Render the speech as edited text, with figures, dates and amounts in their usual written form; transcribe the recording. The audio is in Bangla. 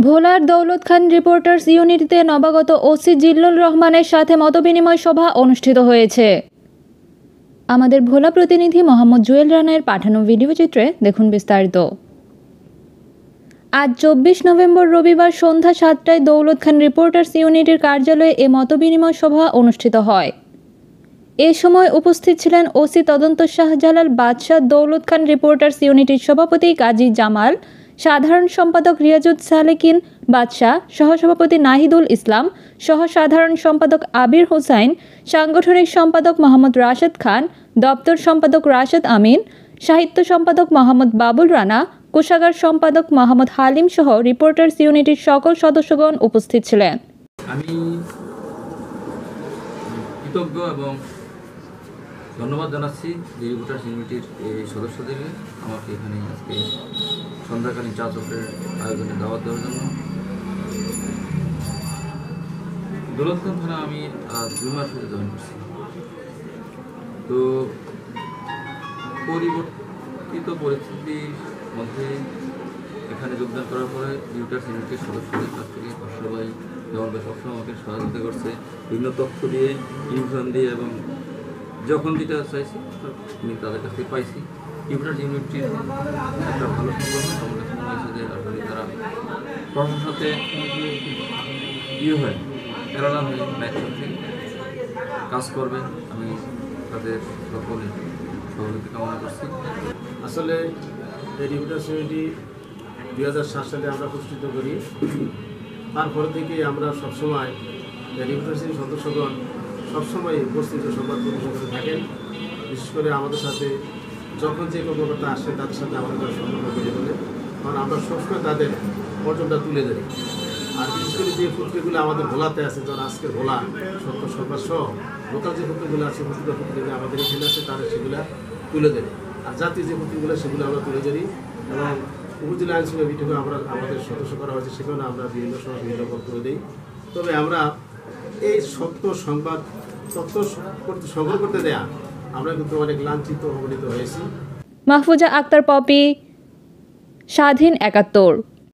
ভোলার দৌলত খান রিপোর্টার্স ইউনিটিতে নবাগত ওসি জিল্লুর রহমানের সাথে মতবিনিময় সভা অনুষ্ঠিত হয়েছে। আমাদের ভোলা প্রতিনিধি মোহাম্মদ জুয়েল রানার পাঠানো ভিডিও চিত্রে দেখুন বিস্তারিত। আজ 24 নভেম্বর রবিবার সন্ধ্যা 7টায় দৌলত খান রিপোর্টার্স ইউনিটির কার্যালয়ে এ মতবিনিময় সভা অনুষ্ঠিত হয়। এ সময় উপস্থিত ছিলেন ওসি তদন্ত শাহজালাল বাদশাহ, দৌলত খান রিপোর্টার্স ইউনিটির সভাপতি কাজী জামাল, সাধারণ সম্পাদক রিয়াজুদ সালেকিন বাদশাহ, সহসভাপতি নাহিদুল ইসলাম, সহ সাধারণ সম্পাদক আবির হোসাইন, সাংগঠনিক সম্পাদক মোহাম্মদ রাশেদ খান, দপ্তর সম্পাদক রাশেদ আমিন, সাহিত্য সম্পাদক মোহাম্মদ বাবুল রানা, কোষাগার সম্পাদক মোহাম্মদ হালিম সহ রিপোর্টার্স ইউনিটির সকল সদস্যগণ উপস্থিত ছিলেন। আমি কৃতজ্ঞ এবং ধন্যবাদ জানাচ্ছি যে রিপোর্টার্স ইউনিটির এই সদস্যদেরকে আমাকে এখানে আজকে সন্ধ্যাকালীন চা চক্রের আয়োজনে দাওয়াত দেওয়ার জন্য। দৌলত খান থানা আমি 2 মাস হতে জয়েন করছি। তো পরিবর্তিত পরিস্থিতির মধ্যে এখানে যোগদান করার পরে রিপোর্টার্স ইউনিটির সদস্যদের কাছ থেকে সবাই যেমন সবসময় আমাকে সহযোগিতা করছে, বিভিন্ন তথ্য দিয়ে, ইনফরমেশন দিয়ে, এবং যখন যেটা চাইছি আমি তাদের কাছ থেকে পাইছি। রিপোর্টার্স ইউনিটির একটা ভালো সম্পর্ক আমার কাছে মনে হয়েছে যে আসলে তারা প্রশাসনের সাথে হয় প্যারালাল হয়ে একসাথে কাজ করবে। আমি তাদের সকলে সহযোগিতা কামনা করছি। আসলে এই রিপোর্টার্স ইউনিটি 2007 সালে আমরা প্রতিষ্ঠিত করি। তারপর থেকে আমরা সবসময় রিপোর্টার্স ইউনিটির সদস্যগণ সবসময় উপস্থিত সংবাদ প্রকাশ করে থাকেন। বিশেষ করে আমাদের সাথে যখন যে কর্মকর্তা আসে তাদের সাথে আমাদের সম্পর্ক গড়ে তোলে, কারণ আমরা সবসময় তাদের অর্জনটা তুলে ধরি। আর বিশেষ করে যে পত্রিকাগুলো আমাদের ভোলাতে আছে, যেমন আজকের ভোলা, সত্য সংবাদ সহ লোকাল যে পত্রিকাগুলো আছে, পত্রিকা আমাদের এখানে আছে, তারা সেগুলো তুলে ধরি। আর জাতীয় যে পত্রিকাগুলো সেগুলো আমরা তুলে ধরি। এবং উপজেলা আইনশৃঙ্খলা বিভাগে আমরা আমাদের সদস্য করা হয়েছে, সেখানে আমরা বিভিন্ন সময় বিভিন্ন বক্তব্য দিই। তবে আমরা এই সত্য সংবাদ তথ্য সংগ্রহ করতে দেয়া আমরা কিন্তু অনেক লাঞ্ছিত অবনীত হয়েছি। মাহফুজা আক্তার পপি, স্বাধীন ৭১।